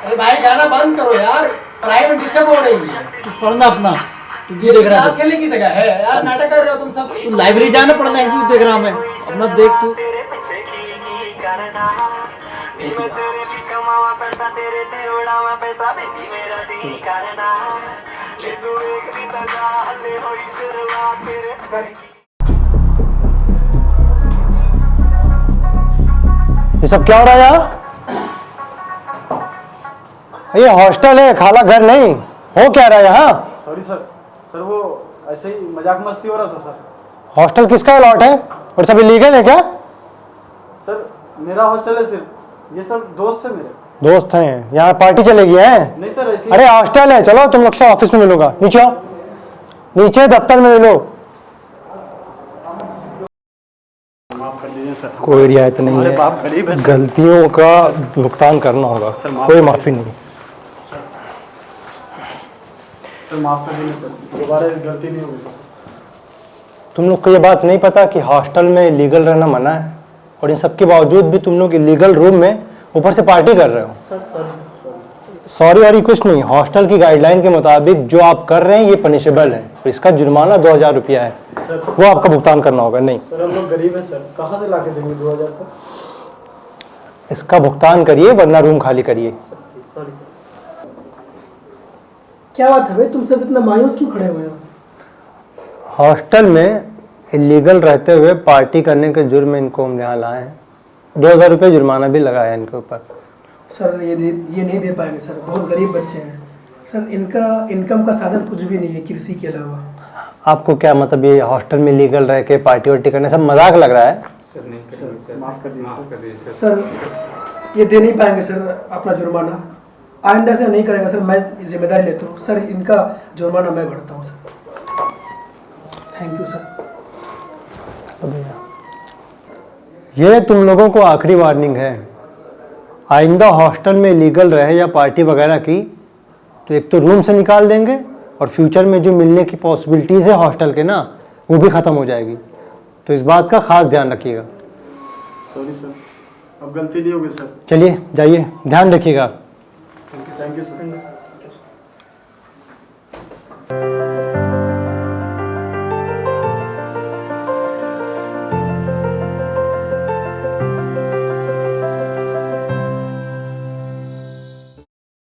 अरे भाई गाना बंद करो यार, पढ़ाई में डिस्टर्ब हो रही है। तू पढ़ना अपना, तू ये देख रहा क्लास खेलने की जगह है यार, नाटक कर रहे हो तुम सब। तू लाइब्रेरी जाना, पढ़ना है, क्यों देख रहा मैं अपना देख तू। ये सब क्या हो रहा है यार? ये हॉस्टल है, खाला घर नहीं। हो क्या रहा है यहाँ? सॉरी सर वो ऐसे ही मजाक मस्ती हो रहा था सर। हॉस्टल किसका अलॉट है और सब इलीगल है क्या? सर मेरा हॉस्टल है, सिर्फ ये सब दोस्त है मेरे। दोस्त हैं, यहाँ पार्टी चलेगी है? नहीं सर ऐसे। अरे हॉस्टल है, चलो तुम लोग से ऑफिस में मिलूंगा। नीचे आओ, नीचे दफ्तर में मिलो। माफ कर दीजिए सर, कोई रियायत नहीं हमारे है, बाप गरीब है सर। गलतियों का भुगतान करना होगा, कोई माफी नहीं। सर माफ कर दीजिए सर, दोबारा गलती नहीं होगी सर। तुम लोग को ये बात नहीं पता कि हॉस्टल में इलीगल रहना मना है, और इन सब के बावजूद भी तुम लोग इलीगल रूम में ऊपर से पार्टी कर रहे हो। सॉरी वारी कुछ नहीं, हॉस्टल की गाइडलाइन के मुताबिक जो आप कर रहे हैं ये पनिशेबल है। इसका जुर्माना 2000 रुपया है, वो आपका भुगतान करना होगा। नहीं सर हम लोग गरीब हैं सर, कहाँ से लाके देंगे 2000 सर? इसका भुगतान करिए वरना रूम खाली करिए। Sorry sir. क्या बात है भाई, तुम सब इतना मायूस क्यों खड़े हुए हो? हॉस्टल में इलीगल रहते हुए पार्टी करने के जुर्म में इनको हम यहाँ लाए हैं। 2000 रुपये जुर्माना भी लगाया है इनके ऊपर। सर ये नहीं दे पाएंगे सर, बहुत गरीब बच्चे हैं सर। इनका इनकम का साधन कुछ भी नहीं है कृषि के अलावा। आपको क्या मतलब ये हॉस्टल में लीगल रह के पार्टी वार्टी करने सब मजाक लग रहा है? सर माफ कर दीजिए सर ये दे नहीं पाएंगे सर अपना जुर्माना। आइंदा से नहीं करेगा सर, मैं जिम्मेदारी लेता हूँ सर। इनका जुर्माना मैं भरता हूँ सर। Thank you sir. ये तुम लोगों को आखिरी वार्निंग है। आइंदा हॉस्टल में लीगल रहे या पार्टी वगैरह की तो एक तो रूम से निकाल देंगे, और फ्यूचर में जो मिलने की पॉसिबिलिटीज़ है हॉस्टल के ना, वो भी ख़त्म हो जाएगी। तो इस बात का खास ध्यान रखिएगा। सॉरी सर, अब गलती नहीं होगी सर। चलिए जाइए, ध्यान रखिएगा। Thank you sir.